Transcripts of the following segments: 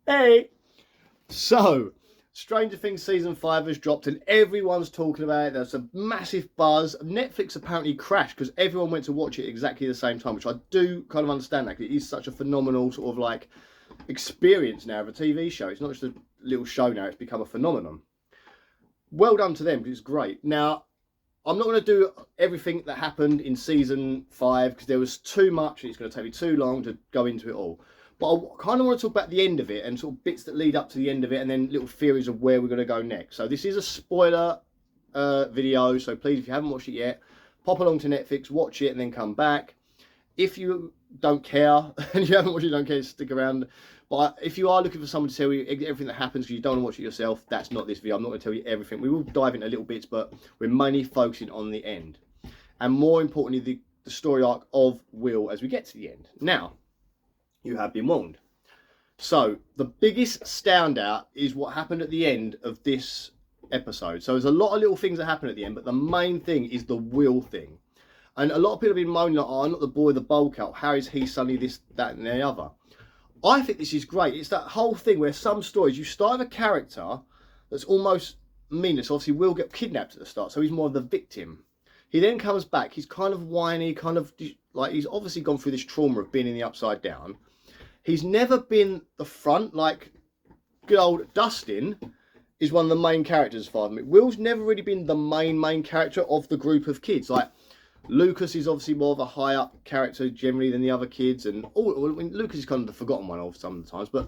Hey! So, Stranger Things Season 5 has dropped and everyone's talking about it. There's a massive buzz. Netflix apparently crashed because everyone went to watch it exactly the same time, which I do kind of understand that. It is such a phenomenal sort of like experience now of a TV show. It's not just a little show now, it's become a phenomenon. Well done to them because it's great. Now, I'm not going to do everything that happened in season 5 because there was too much and it's going to take me too long to go into it all. But I kind of want to talk about the end of it and sort of bits that lead up to the end of it and then little theories of where we're going to go next. So this is a spoiler video, so please, if you haven't watched it yet, pop along to Netflix, watch it and then come back. If you don't care and you haven't watched it, don't care, stick around. But if you are looking for someone to tell you everything that happens because you don't want to watch it yourself, that's not this video. I'm not going to tell you everything. We will dive into little bits, but we're mainly focusing on the end. And more importantly, the story arc of Will as we get to the end. Now, you have been warned. So, the biggest standout is what happened at the end of this episode. So, there's a lot of little things that happen at the end, but the main thing is the Will thing. And a lot of people have been moaning, like, oh, I'm not the boy with the bowl cut. How is he suddenly this, that, and the other? I think this is great. It's that whole thing where some stories, you start with a character that's almost meaningless. Obviously, Will get kidnapped at the start, so he's more of the victim. He then comes back. He's kind of whiny, kind of like he's obviously gone through this trauma of being in the Upside Down. He's never been the front, like good old Dustin is one of the main characters for me. Will's never really been the main character of the group of kids. Like, Lucas is obviously more of a high up character generally than the other kids, and Lucas is kind of the forgotten one of sometimes, but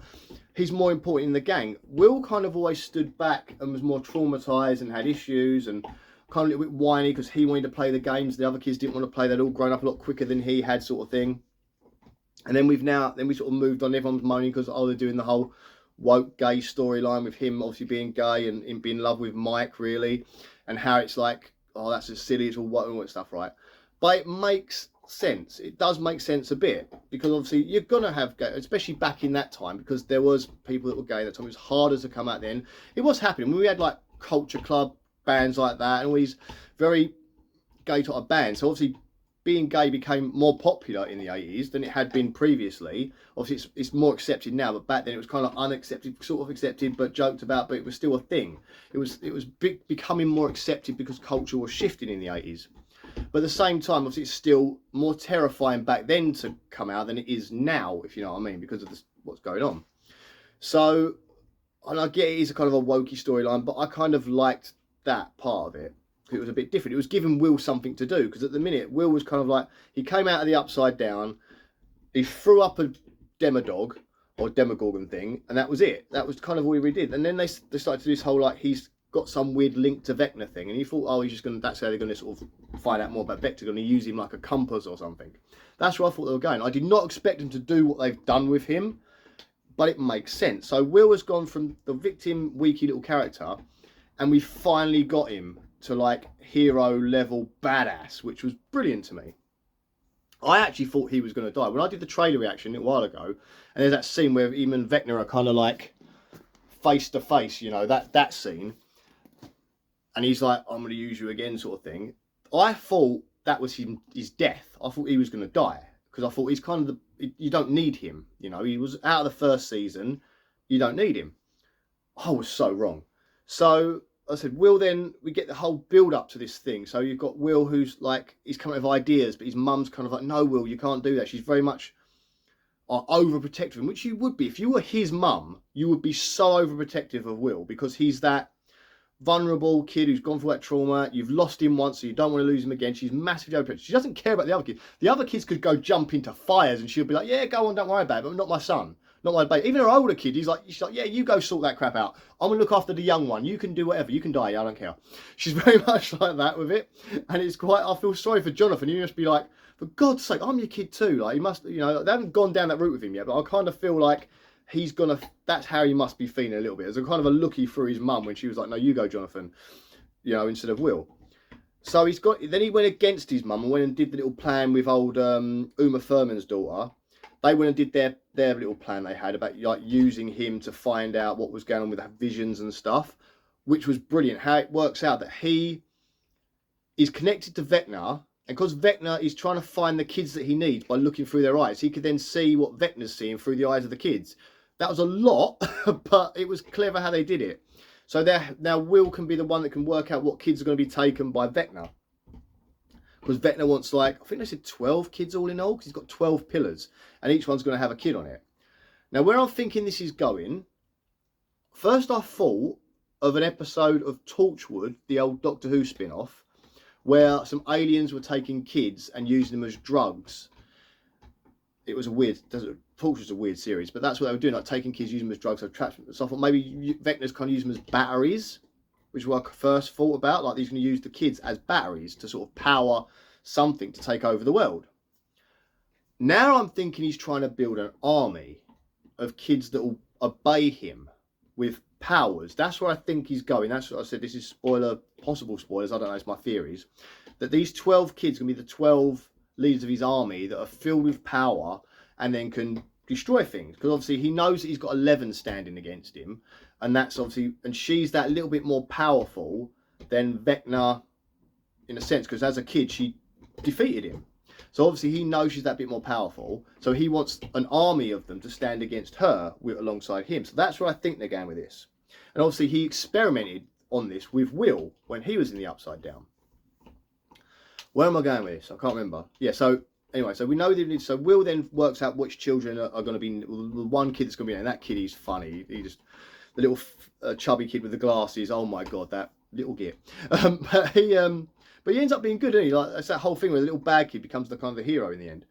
he's more important in the gang. Will kind of always stood back and was more traumatized and had issues and kind of a little bit whiny because he wanted to play the games. The other kids didn't want to play. They'd all grown up a lot quicker than he had, sort of thing. And then we sort of moved on. Everyone's moaning because they're doing the whole woke gay storyline with him obviously being gay and him being in love with Mike, really, and how it's like, oh, that's just silly, it's all woke stuff, right? But it makes sense. It does make sense a bit because obviously you're gonna have gay, especially back in that time, because there was people that were gay at that time. It was harder to come out then. It was happening. We had like culture club bands like that and all these very gay type of bands. So obviously being gay became more popular in the 80s than it had been previously. Obviously it's more accepted now, but back then it was kind of unaccepted, sort of accepted but joked about, but it was still a thing. It was becoming more accepted because culture was shifting in the 80s. But at the same time, obviously it's still more terrifying back then to come out than it is now, if you know what I mean, because of what's going on. So, and I get it is a kind of a wokey storyline, but I kind of liked that part of it. It was a bit different. It was giving Will something to do, because at the minute Will was kind of like, he came out of the Upside Down, he threw up a demodog or demogorgon thing, and that was it. That was kind of all he really did. And then they started to do this whole like he's got some weird link to Vecna thing, and he thought, oh, he's just gonna, that's how they're gonna sort of find out more about Vecna, gonna use him like a compass or something. That's where I thought they were going. I did not expect them to do what they've done with him, but it makes sense. So Will has gone from the victim, weaky little character, and we finally got him to like hero level badass, which was brilliant to me. I actually thought he was going to die. When I did the trailer reaction a while ago, and there's that scene where him and Vecna are kind of like face to face, you know, that scene, and he's like, I'm going to use you again, sort of thing. I thought that was his death. I thought he was going to die, because I thought he's kind of you don't need him, you know. He was out of the first season, you don't need him. I was so wrong. So I said, Will, then we get the whole build up to this thing. So you've got Will, who's like, he's coming up with ideas, but his mum's kind of like, no, Will, you can't do that. She's very much overprotective, which you would be. If you were his mum, you would be so overprotective of Will, because he's that vulnerable kid who's gone through that trauma. You've lost him once, so you don't want to lose him again. She's massively overprotective. She doesn't care about the other kids. The other kids could go jump into fires and she'll be like, yeah, go on, don't worry about it, but not my son. Not my baby. Even her older kid, she's like, yeah, you go sort that crap out. I'm gonna look after the young one. You can do whatever. You can die. I don't care. She's very much like that with it, and it's quite. I feel sorry for Jonathan. You must be like, for God's sake, I'm your kid too. Like, he must, you know, they haven't gone down that route with him yet, but I kind of feel like he's gonna. That's how he must be feeling a little bit. As a kind of a looky through his mum when she was like, no, you go, Jonathan. You know, instead of Will. So he's got. Then he went against his mum and went and did the little plan with old Uma Thurman's daughter. They went and did their little plan they had about like using him to find out what was going on with the visions and stuff, which was brilliant. How it works out that he is connected to Vecna, and because Vecna is trying to find the kids that he needs by looking through their eyes, he could then see what Vecna's seeing through the eyes of the kids. That was a lot, but it was clever how they did it. So now Will can be the one that can work out what kids are going to be taken by Vecna. Because Vecna wants, like, I think they said 12 kids all in all, because he's got 12 pillars, and each one's going to have a kid on it. Now, where I'm thinking this is going, first I thought of an episode of Torchwood, the old Doctor Who spin-off, where some aliens were taking kids and using them as drugs. It was a weird, Torchwood's a weird series, but that's what they were doing, like taking kids, using them as drugs, so I thought maybe Vecna's kind of using them as batteries, which is what I first thought about, like he's going to use the kids as batteries to sort of power something to take over the world. Now I'm thinking he's trying to build an army of kids that will obey him with powers. That's where I think he's going. That's what I said. This is possible spoilers. I don't know. It's my theories. That these 12 kids are going to be the 12 leaders of his army that are filled with power and then can destroy things. Because obviously he knows that he's got 11 standing against him. And that's obviously, and she's that little bit more powerful than Vecna in a sense. Because as a kid, she defeated him. So obviously he knows she's that bit more powerful. So he wants an army of them to stand against her alongside him. So that's where I think they're going with this. And obviously he experimented on this with Will when he was in the Upside Down. Where am I going with this? I can't remember. Yeah, so anyway, so we know that. So Will then works out which children are going to be, the one kid that's going to be in, and that kid is funny. He just, the little chubby kid with the glasses. Oh my God, that little git. But he ends up being good, doesn't he? Like, that's that whole thing where the little bad kid becomes the kind of the hero in the end.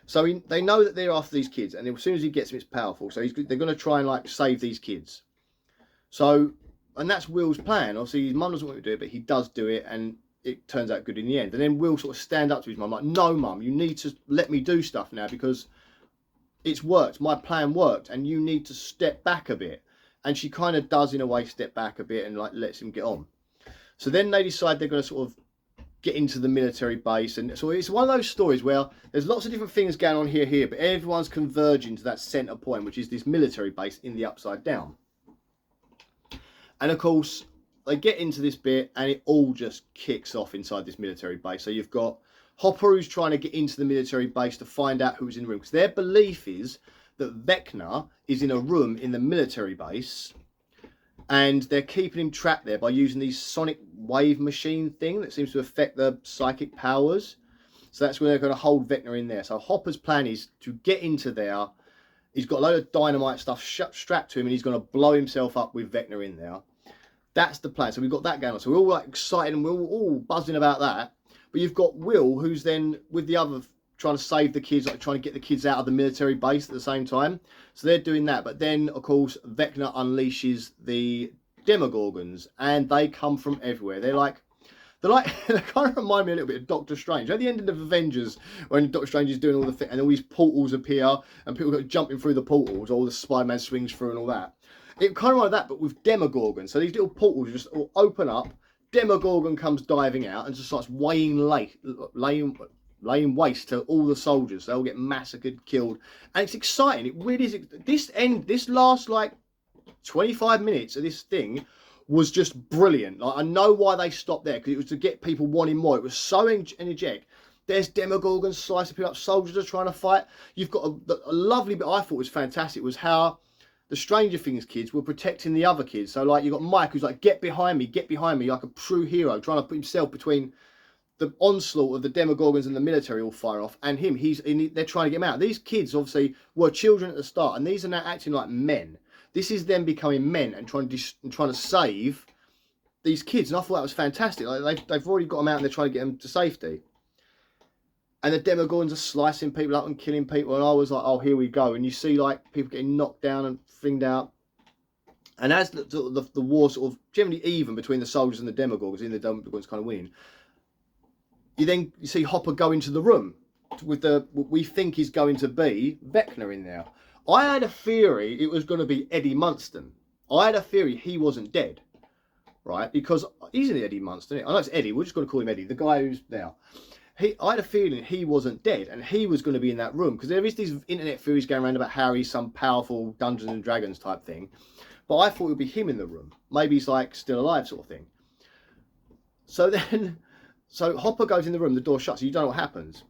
So they know that they're after these kids, and as soon as he gets them, it's powerful. So they're going to try and like save these kids. So, and that's Will's plan. Obviously, his mum doesn't want to do it, but he does do it, and it turns out good in the end. And then Will sort of stand up to his mum, like, no, mum, you need to let me do stuff now because it's worked. My plan worked, and you need to step back a bit. And she kind of does, in a way, step back a bit and like lets him get on. So then they decide they're going to sort of get into the military base. And so it's one of those stories where there's lots of different things going on here, but everyone's converging to that centre point, which is this military base in the Upside Down. And of course, they get into this bit and it all just kicks off inside this military base. So you've got Hopper who's trying to get into the military base to find out who's in the room. Because their belief is that Vecna is in a room in the military base. And they're keeping him trapped there by using these sonic wave machine thing that seems to affect the psychic powers. So that's where they're going to hold Vecna in there. So Hopper's plan is to get into there. He's got a load of dynamite stuff strapped to him and he's going to blow himself up with Vecna in there. That's the plan. So we've got that going on. So we're all like excited and we're all buzzing about that. But you've got Will, who's then with the other, trying to save the kids, like trying to get the kids out of the military base at the same time. So they're doing that. But then, of course, Vecna unleashes the Demogorgons and they come from everywhere. They kind of remind me a little bit of Doctor Strange. At the end of Avengers, when Doctor Strange is doing all the things and all these portals appear and people go jumping through the portals, all the Spider-Man swings through and all that. It kind of like that, but with Demogorgon. So these little portals just all open up. Demogorgon comes diving out and just starts laying waste to all the soldiers. They all get massacred, killed, and it's exciting. It really is. This last like 25 minutes of this thing was just brilliant. Like, I know why they stopped there because it was to get people wanting more. It was so energetic. There's Demogorgons slicing people up. Soldiers are trying to fight. You've got a lovely bit I thought was fantastic was how the Stranger Things kids were protecting the other kids. So like you've got Mike who's like, get behind me, like a true hero, trying to put himself between the onslaught of the Demogorgons and the military all fire off and him. They're trying to get him out. These kids obviously were children at the start and these are now acting like men. This is them becoming men and trying to save these kids. And I thought that was fantastic. Like they've already got them out and they're trying to get them to safety. And the Demogorgons are slicing people up and killing people. And I was like, oh, here we go. And you see like people getting knocked down and thinged out. And as the war sort of generally even between the soldiers and the Demogorgons, and the Demogorgons kind of winning, you see Hopper go into the room with what we think is going to be Vecna in there. I had a theory it was going to be Eddie Munster. I had a theory he wasn't dead, right? Because he's in Eddie Munster. I know it's Eddie. We're just going to call him Eddie, the guy who's there. I had a feeling he wasn't dead and he was going to be in that room because there is these internet theories going around about how he's some powerful Dungeons and Dragons type thing. But I thought it would be him in the room. Maybe he's like still alive sort of thing. So Hopper goes in the room, the door shuts, so you don't know what happens.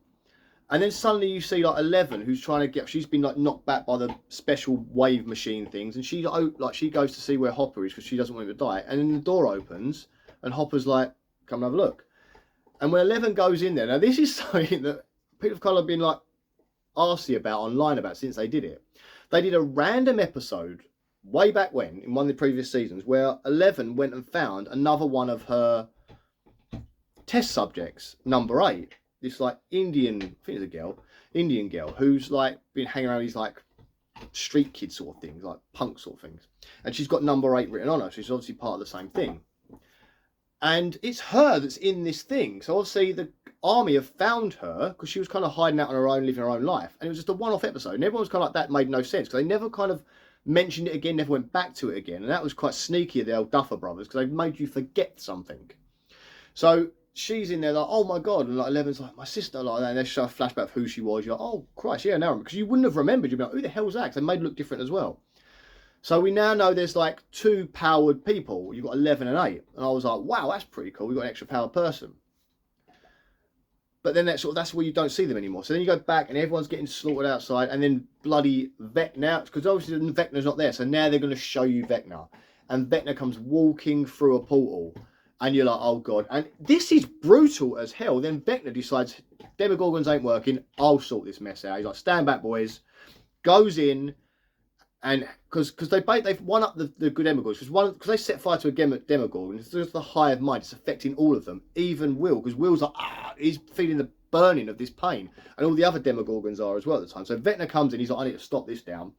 And then suddenly you see like 11, who's trying to get. She's been like knocked back by the special wave machine things, and she she goes to see where Hopper is because she doesn't want him to die. And then the door opens, and Hopper's like, "Come and have a look." And when 11 goes in there, now this is something that people of colour have been like arsy about online about since they did it. They did a random episode way back when in one of the previous seasons where 11 went and found another one of her test subjects, number 8. This like Indian, I think it's a girl, Indian girl who's like been hanging around these like street kid sort of things, like punk sort of things. And she's got number 8 written on her. So she's obviously part of the same thing. And it's her that's in this thing. So obviously the army have found her because she was kind of hiding out on her own, living her own life. And it was just a one-off episode. And everyone was kind of like, that made no sense. Because they never kind of mentioned it again, never went back to it again. And that was quite sneaky of the old Duffer Brothers because they made you forget something. So she's in there like, oh my God. And like 11's like, my sister, like that. And they show a flashback of who she was. You're like, oh Christ, yeah, now because you wouldn't have remembered. You'd be like, who the hell's that? Because they made it look different as well. So we now know there's like 2 powered people. You've got 11 and 8. And I was like, wow, that's pretty cool. We've got an extra powered person. But then that's where you don't see them anymore. So then you go back and everyone's getting slaughtered outside. And then bloody Vecna, because obviously Vecna's not there. So now they're going to show you Vecna. And Vecna comes walking through a portal. And you're like, oh God. And this is brutal as hell. Then Vecna decides, Demogorgons ain't working. I'll sort this mess out. He's like, stand back, boys. Goes in. And because they've won up the good Demogorgons, because they set fire to a Demogorgon, it's just the hive mind, it's affecting all of them, even Will, because Will's like, he's feeling the burning of this pain, and all the other Demogorgons are as well at the time. So Vecna comes in, he's like, I need to stop this down,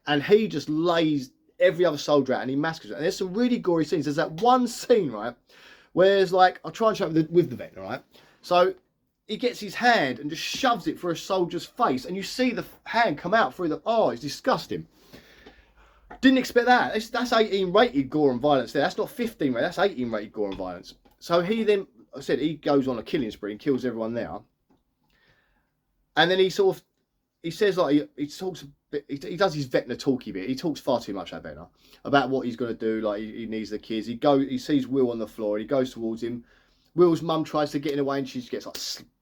and he just lays every other soldier out and he massacres it. And there's some really gory scenes. There's that one scene, right, where there's like, I'll try and show it with the Vecna, right? So he gets his hand and just shoves it for a soldier's face, and you see the hand come out through the, it's disgusting. Didn't expect that. That's 18 rated gore and violence there. That's not 15 rated. That's 18 rated gore and violence. So he then, I said, he goes on a killing spree and kills everyone there. And then he says like, he talks a bit, he does his Vecna talky bit. He talks far too much, that Vecna, about what he's going to do. Like he needs the kids. He sees Will on the floor and he goes towards him. Will's mum tries to get in away and she gets like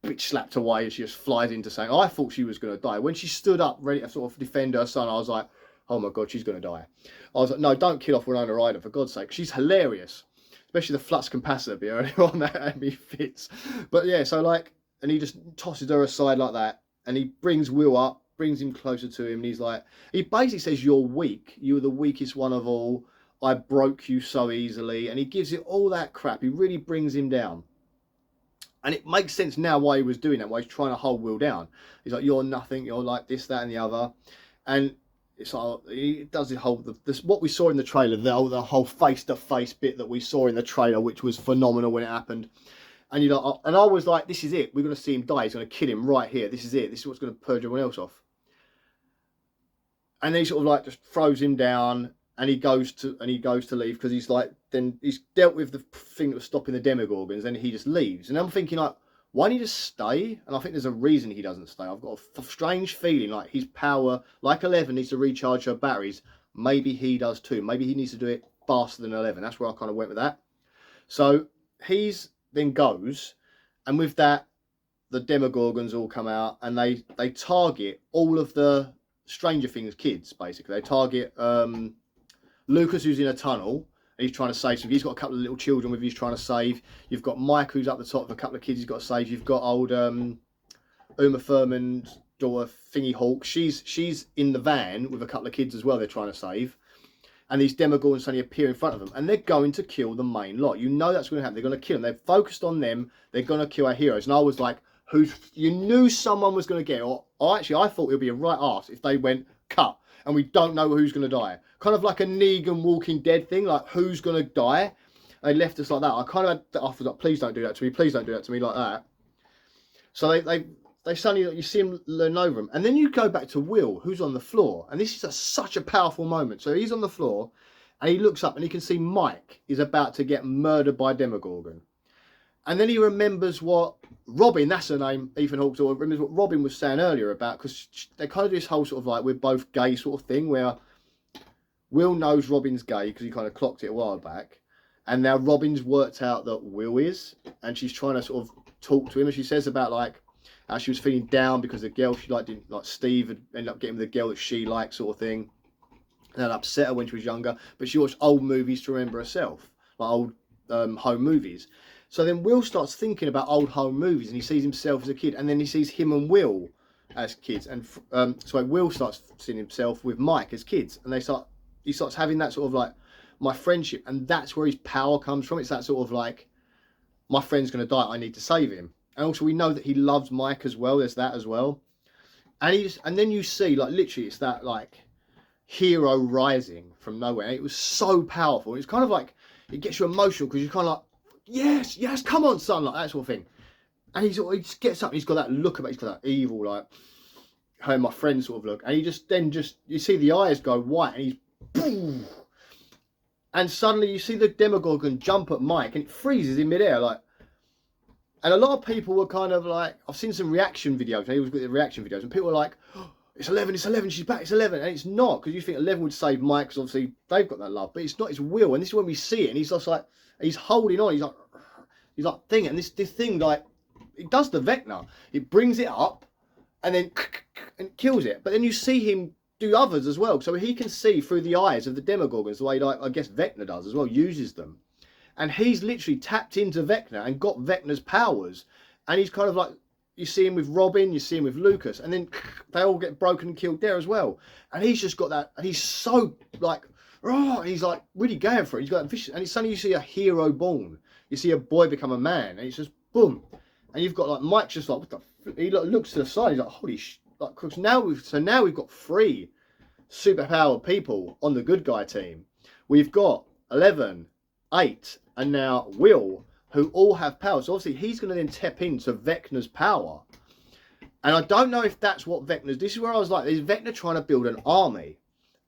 bitch slapped away and she just flies into saying, I thought she was going to die. When she stood up ready to sort of defend her son, I was like, oh my God, she's going to die. I was like, no, don't kill off Winona Ryder, for God's sake. She's hilarious. Especially the flux capacitor bit earlier on, that had me fits. But yeah, so like, and he just tosses her aside like that. And he brings Will up, brings him closer to him. And he's like, he basically says, you're weak. You're the weakest one of all. I broke you so easily. And he gives it all that crap. He really brings him down. And it makes sense now why he was doing that, why he's trying to hold Will down. He's like, you're nothing. You're like this, that, and the other. And it's like, he does the whole, what we saw in the trailer, the whole face-to-face bit that we saw in the trailer, which was phenomenal when it happened. And you know, and I was like, this is it. We're going to see him die. He's going to kill him right here. This is it. This is what's going to purge everyone else off. And then he sort of like just throws him down, and he goes to leave because he's like, then he's dealt with the thing that was stopping the Demogorgons, and he just leaves. And I'm thinking like, why don't he just stay? And I think there's a reason he doesn't stay. I've got a strange feeling like his power, like 11 needs to recharge her batteries. Maybe he does too. Maybe he needs to do it faster than 11. That's where I kind of went with that. So he's then goes, and with that, the Demogorgons all come out, and they target all of the Stranger Things kids, basically. They target Lucas, who's in a tunnel. He's trying to save some. He's got a couple of little children with him he's trying to save. You've got Mike, who's up the top of a couple of kids he's got to save. You've got old Uma Thurman's daughter, Thingy Hawk. She's in the van with a couple of kids as well they're trying to save. And these Demogorgons suddenly appear in front of them. And they're going to kill the main lot. You know that's going to happen. They're going to kill them. They're focused on them. They're going to kill our heroes. And I was like, you knew someone was going to get it. Or actually, I thought it would be a right arse if they went, cut. And we don't know who's going to die. Kind of like a Negan Walking Dead thing, like who's going to die. They left us like that. I kind of had, I was like, please don't do that to me. Please don't do that to me like that. So they suddenly, you see him lean over him. And then you go back to Will, who's on the floor. And this is such a powerful moment. So he's on the floor and he looks up and he can see Mike is about to get murdered by Demogorgon. And then he remembers what Robin, that's her name, Ethan Hawke's daughter, remembers what Robin was saying earlier about, because they kind of do this whole sort of like, we're both gay sort of thing, where Will knows Robin's gay because he kind of clocked it a while back. And now Robin's worked out that Will is, and she's trying to sort of talk to him. And she says about like, how she was feeling down because the girl she liked didn't like Steve had ended up getting with the girl that she liked, sort of thing. And that upset her when she was younger. But she watched old movies to remember herself, like old home movies. So then Will starts thinking about old home movies, and he sees himself as a kid, and then he sees him and Will as kids, and so Will starts seeing himself with Mike as kids, and he starts having that sort of like my friendship, and that's where his power comes from. It's that sort of like, my friend's going to die, I need to save him. And also we know that he loves Mike as well. There's that as well. And then you see, like, literally it's that like hero rising from nowhere. It was so powerful. It's kind of like, it gets you emotional because you're kind of like, yes, come on, son, like that sort of thing. And he just gets up and he's got that look about, he's got that evil, like, hey, my friend sort of look. And he you see the eyes go white, and he's boom. And suddenly you see the Demogorgon jump at Mike, and it freezes in midair, like. And a lot of people were kind of like, I've seen some reaction videos, he was with the reaction videos, and people were like, oh, it's 11, she's back, it's 11. And it's not, because you think 11 would save Mike, because obviously they've got that love, but it's not, it's Will. And this is when we see it, and he's just like, he's holding on, he's like thinking, and this thing, like, it does the Vecna. It brings it up, and then and kills it. But then you see him do others as well, so he can see through the eyes of the Demogorgons, the way, like, I guess Vecna does as well, uses them. And he's literally tapped into Vecna and got Vecna's powers. And he's kind of like, you see him with Robin, you see him with Lucas, and then they all get broken and killed there as well. And he's just got that, and he's so like, oh, he's like really going for it. He's got that vicious, and suddenly you see a hero born. You see a boy become a man, and it's just boom. And you've got like Mike just like, what the, he looks to the side, he's like, holy sh, like, cause now we've got 3 superpowered people on the good guy team. We've got 11, 8, and now Will, who all have power. So obviously he's going to then tap into Vecna's power. And I don't know if that's what Vecna's, this is where I was like, is Vecna trying to build an army,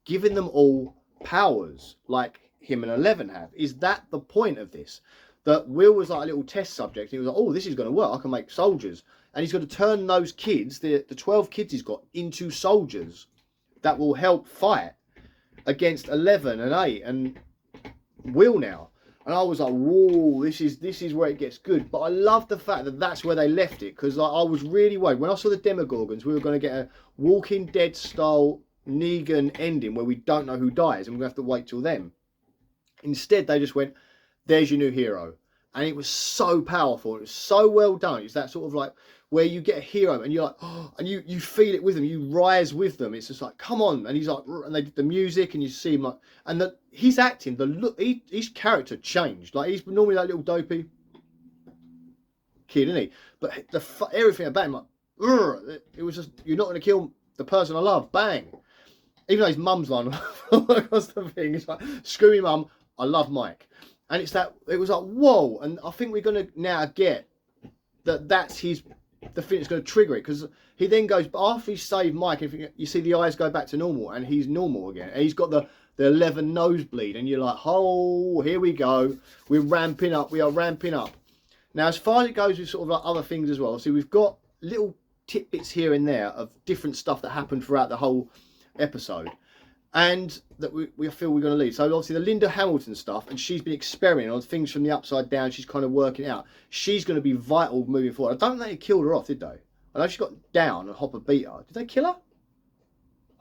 giving them all powers like him and 11 have? Is that the point of this? That Will was like a little test subject. He was like, oh, this is going to work. I can make soldiers. And he's got to turn those kids, the 12 kids he's got, into soldiers that will help fight against 11 and 8 and Will now. And I was like, whoa, this is where it gets good. But I love the fact that that's where they left it, because like, I was really worried. When I saw the Demogorgons, we were going to get a Walking Dead style Negan ending where we don't know who dies and we're going to have to wait till then. Instead, they just went, there's your new hero. And it was so powerful. It was so well done. It's that sort of like where you get a hero and you're like, oh, and you feel it with them. You rise with them. It's just like, come on. And he's like, and they did the music and you see him like, and he's acting, the look, his character changed. Like, he's normally that little dopey kid, isn't he? But everything about him, like, it was just, you're not going to kill the person I love. Bang. Even though his mum's line was the thing. It's like, screw me, mum. I love Mike. And it's that, it was like, whoa. And I think we're going to now get that that's the thing that's going to trigger it. Because he then goes, but after he saved Mike, you see the eyes go back to normal and he's normal again. And he's got the 11 nosebleed. And you're like, oh, here we go. We're ramping up. We are ramping up. Now, as far as it goes with sort of like other things as well. See, we've got little tidbits here and there of different stuff that happened throughout the whole episode. And that we feel we're going to lead. So obviously the Linda Hamilton stuff, and she's been experimenting on things from the upside down. She's kind of working out. She's going to be vital moving forward. I don't think they killed her off, did they? I know she got down and Hopper beat her. Did they kill her?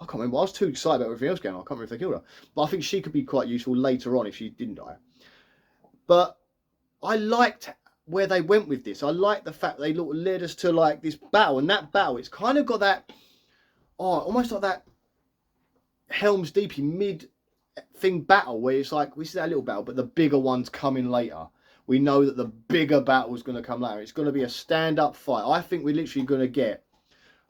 I can't remember. I was too excited about everything else going on. I can't remember if they killed her. But I think she could be quite useful later on if she didn't die. But I liked where they went with this. I liked the fact they led us to like this battle. And that battle, it's kind of got that, almost like that Helm's Deep mid thing battle where it's like, this is that little battle, but the bigger one's coming later. We know that the bigger battle is going to come later. It's going to be a stand-up fight. I think we're literally going to get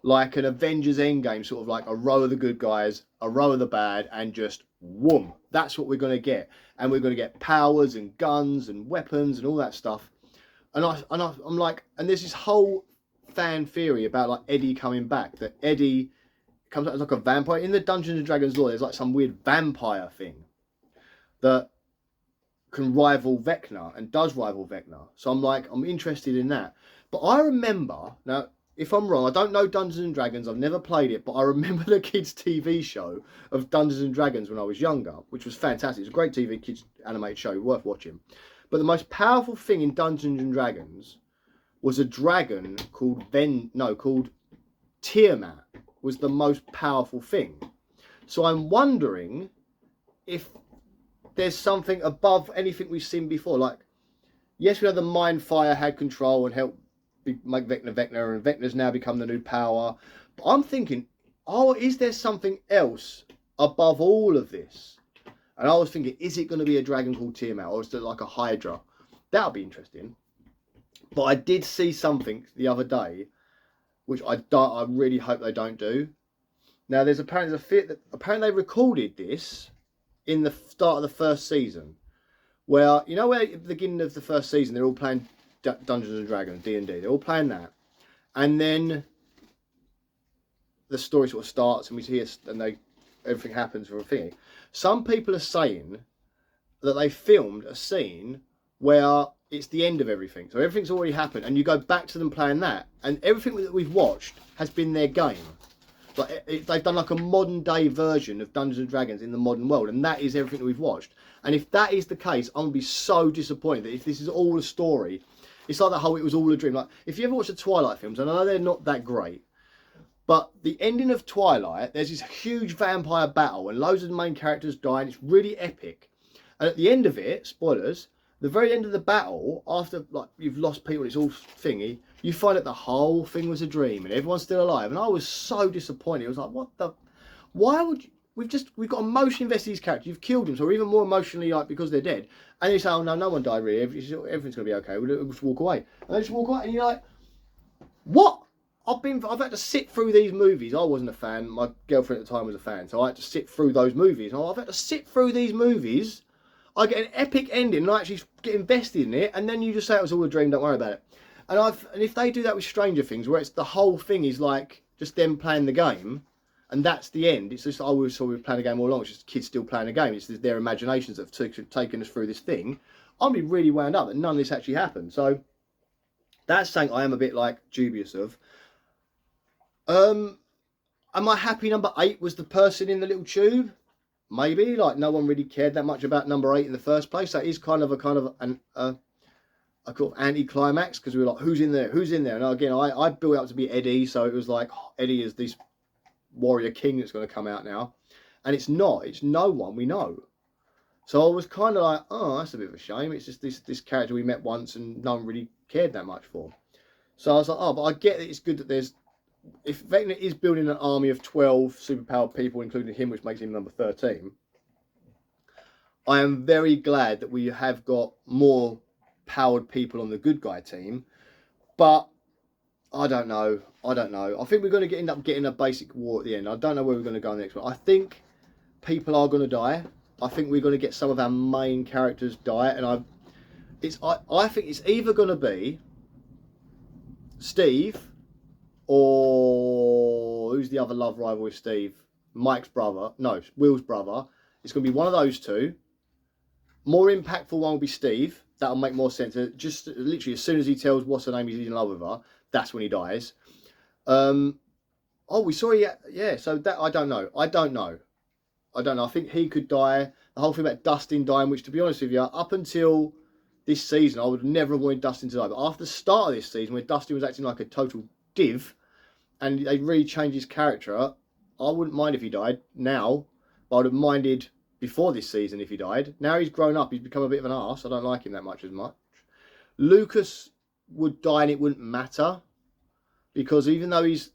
like an Avengers Endgame, sort of like a row of the good guys, a row of the bad, and just whoom. That's what we're going to get. And we're going to get powers and guns and weapons and all that stuff. And I'm like, and there's this whole fan theory about like Eddie coming back, that Eddie comes out as like a vampire. In the Dungeons and Dragons lore, there's like some weird vampire thing that can rival Vecna and does rival Vecna. So I'm like, I'm interested in that. But I remember, now if I'm wrong, I don't know Dungeons and Dragons, I've never played it, but I remember the kids TV show of Dungeons and Dragons when I was younger, which was fantastic. It's a great TV kids animated show, worth watching. But the most powerful thing in Dungeons and Dragons was a dragon called called Tiamat, was the most powerful thing. So I'm wondering if there's something above anything we've seen before. Like, yes, we know the Mind Fire had control and helped make Vecna, and Vecna's now become the new power. But I'm thinking, oh, is there something else above all of this? And I was thinking, is it going to be a dragon called Tiamat, or is it like a Hydra? That would be interesting. But I did see something the other day, which I really hope they don't do. Now, there's apparently apparently they recorded this in the start of the first season, where, you know, where at the beginning of the first season they're all playing Dungeons and Dragons, D&D, they're all playing that, and then the story sort of starts and we see it, and everything happens for a thing. Some people are saying that they filmed a scene where it's the end of everything, so everything's already happened, and you go back to them playing that, and everything that we've watched has been their game. Like, they've done like a modern day version of Dungeons and Dragons in the modern world, and that is everything that we've watched. And if that is the case, I'm gonna be so disappointed that if this is all a story, it's like that whole "it was all a dream." Like, if you ever watch the Twilight films, and I know they're not that great, but the ending of Twilight, there's this huge vampire battle, and loads of the main characters die, and it's really epic. And at the end of it, spoilers, the very end of the battle, after like you've lost people, it's all thingy, you find that the whole thing was a dream and everyone's still alive. And I was so disappointed. It was like, what the, why would you, we've got emotion invested in these characters, you've killed them, so we're even more emotionally, like, because they're dead, and you say, oh no, no one died really, everything's gonna be okay, we'll just walk away. And they just walk away, and you're like, what? I've had to sit through these movies. I wasn't a fan, my girlfriend at the time was a fan, so I had to sit through those movies. And I've had to sit through these movies, I get an epic ending and I actually get invested in it, and then you just say it was all a dream, don't worry about it. And if they do that with Stranger Things, where it's the whole thing is like just them playing the game, and that's the end. It's just, oh, we were playing a game all along. It's just kids still playing a game. It's their imaginations that have taken us through this thing. I'll be really wound up that none of this actually happened. So that's something I am a bit like dubious of. Am I happy number 8 was the person in the little tube? Maybe, like, no one really cared that much about number 8 in the first place. That is kind of a anti-climax, because we were like, who's in there? Who's in there? And again, I built it up to be Eddie, so it was like, oh, Eddie is this warrior king that's going to come out now. And it's not. It's no one we know. So I was kind of like, oh, that's a bit of a shame. It's just this character we met once and no one really cared that much for. So I was like, oh, but I get that it's good that there's, if Vecna is building an army of 12 superpowered people, including him, which makes him number 13, I am very glad that we have got more powered people on the good guy team. But I don't know. I think we're going to end up getting a basic war at the end. I don't know where we're going to go next one. I think people are going to die. I think we're going to get some of our main characters die, and I think it's either going to be Steve, or who's the other love rival with Steve? Mike's brother. No, Will's brother. It's going to be one of those two. More impactful one will be Steve. That'll make more sense. Just literally as soon as he tells what's her name he's in love with her, that's when he dies. Oh, we saw yeah. So that I don't know. I think he could die. The whole thing about Dustin dying, which, to be honest with you, up until this season, I would never have wanted Dustin to die. But after the start of this season, where Dustin was acting like a total div, and they really changed his character, I wouldn't mind if he died now, but I would have minded before this season if he died. Now he's grown up, he's become a bit of an arse. I don't like him that much as much. Lucas would die and it wouldn't matter, because even though he's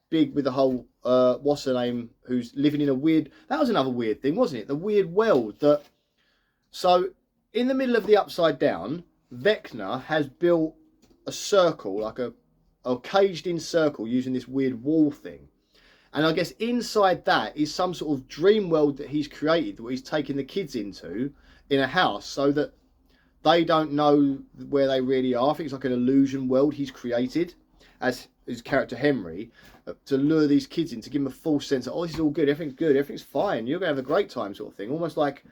big with the whole what's her name, who's living in a weird, that was another weird thing, wasn't it? The weird world that, so in the middle of the Upside Down, Vecna has built a circle, like a caged in circle, using this weird wall thing. And I guess inside that is some sort of dream world that he's created, that he's taking the kids into in a house, so that they don't know where they really are. I think it's like an illusion world he's created as his character Henry, to lure these kids in, to give them a false sense of, oh, this is all good, everything's fine, you're going to have a great time, sort of thing. Almost like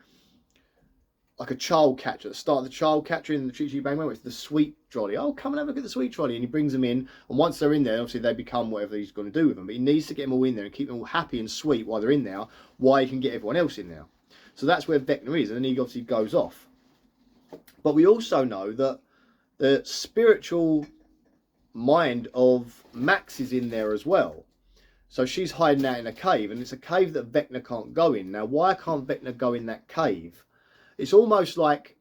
a child catcher, at the start of the child catcher in the Choo Choo Bang Bang, it's the sweet trolley. Oh, come and have a look at the sweet trolley. And he brings them in, and once they're in there, obviously they become whatever he's going to do with them. But he needs to get them all in there and keep them all happy and sweet while they're in there, while he can get everyone else in there. So that's where Vecna is, and then he obviously goes off. But we also know that the spiritual mind of Max is in there as well. So she's hiding out in a cave, and it's a cave that Vecna can't go in. Now, why can't Vecna go in that cave? It's almost like,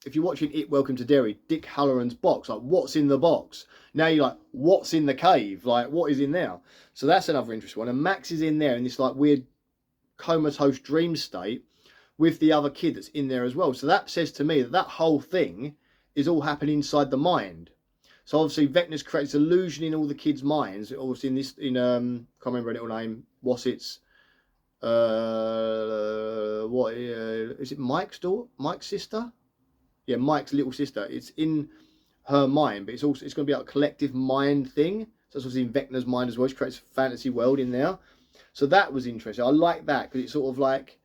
if you're watching It Welcome to Derry, Dick Halloran's box, like, what's in the box? Now you're like, what's in the cave? Like, what is in there? So that's another interesting one. And Max is in there in this like weird comatose dream state with the other kid that's in there as well. So that says to me that that whole thing is all happening inside the mind. So obviously Vecna's creates illusion in all the kids' minds. Obviously can't remember her little name. What's its is it Mike's daughter? Mike's sister? Yeah, Mike's little sister. It's in her mind, but it's going to be like a collective mind thing. So it's obviously in Vecna's mind as well. She creates a fantasy world in there. So that was interesting. I like that because it's sort of like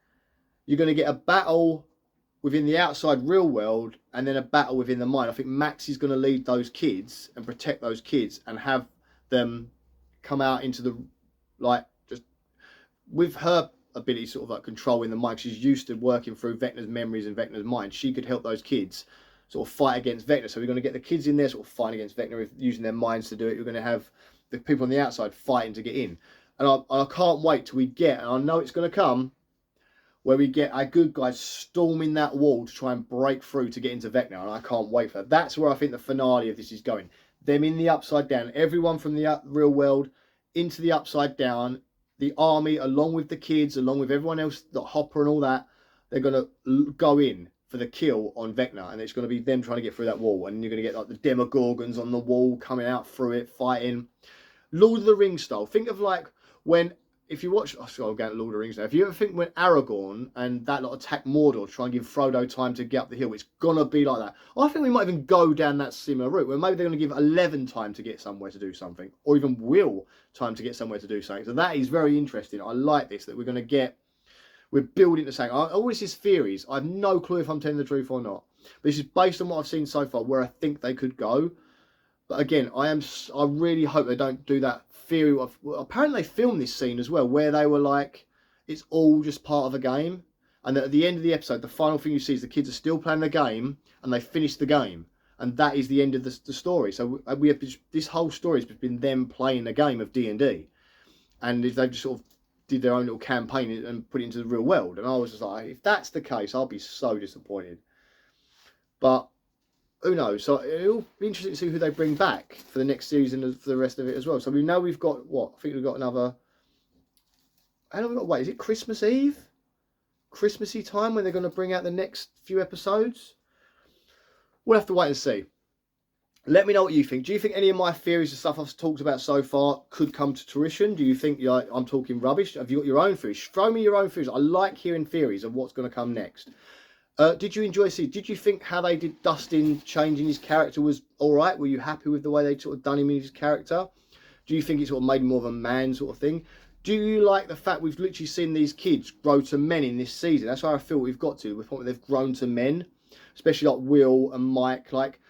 you're going to get a battle within the outside real world and then a battle within the mind. I think Max is going to lead those kids and protect those kids and have them come out into the, like, just with her ability sort of like controlling the mind. She's used to working through Vecna's memories and Vecna's mind. She could help those kids sort of fight against Vecna. So we're going to get the kids in there sort of fighting against Vecna using their minds to do it. We're going to have the people on the outside fighting to get in. And I can't wait till we get, and I know it's going to come, where we get our good guys storming that wall to try and break through to get into Vecna, and I can't wait for that. That's where I think the finale of this is going. Them in the Upside Down, everyone from the real world into the Upside Down, the army, along with the kids, along with everyone else, the Hopper and all that, they're going to go in for the kill on Vecna, and it's going to be them trying to get through that wall, and you're going to get like the Demogorgons on the wall coming out through it, fighting. Lord of the Rings style. Think of like when, if you watch, I'll go to Lord of the Rings now. If you ever think when Aragorn and that lot attack Mordor to try and give Frodo time to get up the hill, it's gonna be like that. I think we might even go down that similar route where maybe they're gonna give Eleven time to get somewhere to do something, or even Will time to get somewhere to do something. So that is very interesting. I like this, that we're building the same. All this is theories. I have no clue if I'm telling the truth or not. But this is based on what I've seen so far, where I think they could go. But again, I really hope they don't do that theory of, well, apparently they filmed this scene as well, where they were like, it's all just part of a game, and that at the end of the episode, the final thing you see is the kids are still playing the game, and they finished the game, and that is the end of the story. So we have this whole story has been them playing a game of D&D, and if they've just sort of did their own little campaign and put it into the real world, and I was just like, if that's the case, I'll be so disappointed. But who knows? So it'll be interesting to see who they bring back for the next season and for the rest of it as well. So we know we've got what? I think we've got another. How long have we got to wait? Is it Christmas Eve? Christmassy time when they're going to bring out the next few episodes? We'll have to wait and see. Let me know what you think. Do you think any of my theories and stuff I've talked about so far could come to fruition? Do you think I'm talking rubbish? Have you got your own theories? Throw me your own theories. I like hearing theories of what's going to come next. Did you enjoy seeing? Did you think how they did Dustin changing his character was all right? Were you happy with the way they sort of done him in his character? Do you think it sort of made him more of a man sort of thing? Do you like the fact we've literally seen these kids grow to men in this season? That's how I feel we've got to. The point where they've grown to men, especially like Will and Mike. Like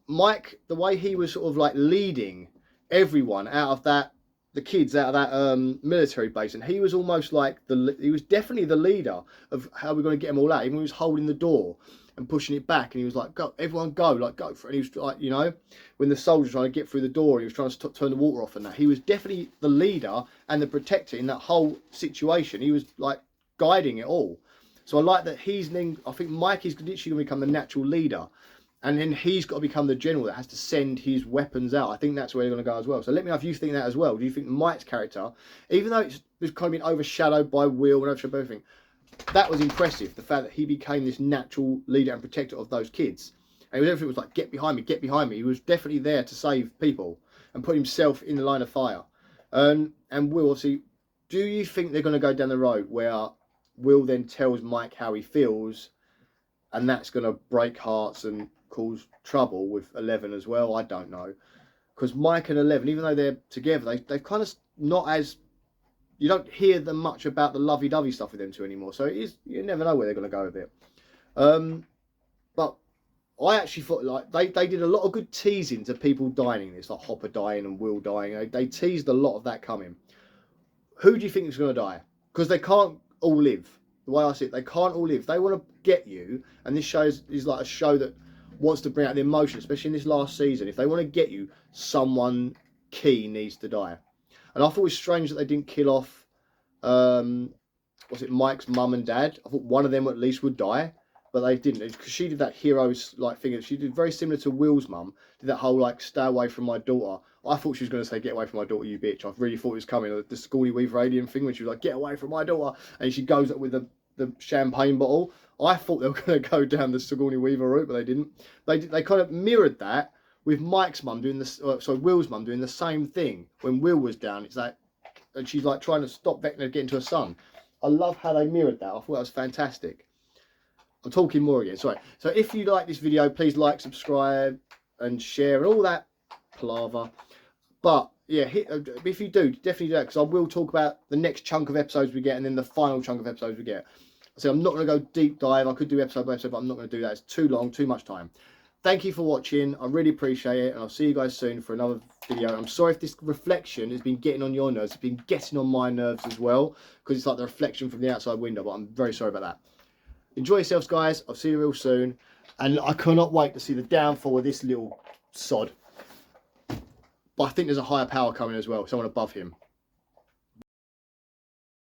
Mike, the way he was sort of like leading everyone out of that, the kids out of that military base, and he was almost like he was definitely the leader of how we're going to get them all out. Even when he was holding the door and pushing it back, and he was like, "Go, everyone, go! Like, go for it!" And he was like, you know, when the soldiers were trying to get through the door, and he was trying to turn the water off, and that he was definitely the leader and the protector in that whole situation. He was like guiding it all. So I like that he's then. I think Mike is literally going to become the natural leader. And then he's got to become the general that has to send his weapons out. I think that's where they're going to go as well. So let me know if you think that as well. Do you think Mike's character, even though it's kind of been overshadowed by Will and overshadowed by everything, that was impressive. The fact that he became this natural leader and protector of those kids. And everything was like, get behind me, get behind me. He was definitely there to save people and put himself in the line of fire. And Will, obviously, do you think they're going to go down the road where Will then tells Mike how he feels, and that's going to break hearts and cause trouble with 11 as well? I don't know, because Mike and 11, even though they're together, they've kind of not as, you don't hear them much about the lovey-dovey stuff with them two anymore. So it is, you never know where they're going to go with it. But I actually thought like they did a lot of good teasing to people dying in this, like Hopper dying and Will dying. They teased a lot of that coming. Who do you think is going to die? Because they can't all live. The way I see it, they can't all live. They want to get you, and this show is like a show that wants to bring out the emotion, especially in this last season. If they want to get you, someone key needs to die. And I thought it was strange that they didn't kill off, was it Mike's mum and dad? I thought one of them at least would die, but they didn't, because she did that hero's like thing. She did very similar to Will's mum, did that whole like stay away from my daughter. I thought she was going to say get away from my daughter, you bitch. I really thought it was coming, the Sigourney Weaver alien thing, when she was like get away from my daughter, and she goes up with the champagne bottle. I thought they were going to go down the Sigourney Weaver route, but they didn't. They kind of mirrored that with Mike's mum doing this, Will's mum doing the same thing when Will was down. It's like, and she's like trying to stop Vecna getting to her son. I love how they mirrored that. I thought that was fantastic. I'm talking more again, sorry. So if you like this video, please like, subscribe, and share, and all that palaver. But yeah, if you do, definitely do that, because I will talk about the next chunk of episodes we get, and then the final chunk of episodes we get. So I'm not going to go deep dive. I could do episode by episode, but I'm not going to do that. It's too long, too much time. Thank you for watching. I really appreciate it, and I'll see you guys soon for another video. I'm sorry if this reflection has been getting on your nerves. It's been getting on my nerves as well, because it's like the reflection from the outside window, but I'm very sorry about that. Enjoy yourselves, guys. I'll see you real soon, and I cannot wait to see the downfall of this little sod. But I think there's a higher power coming as well, someone above him.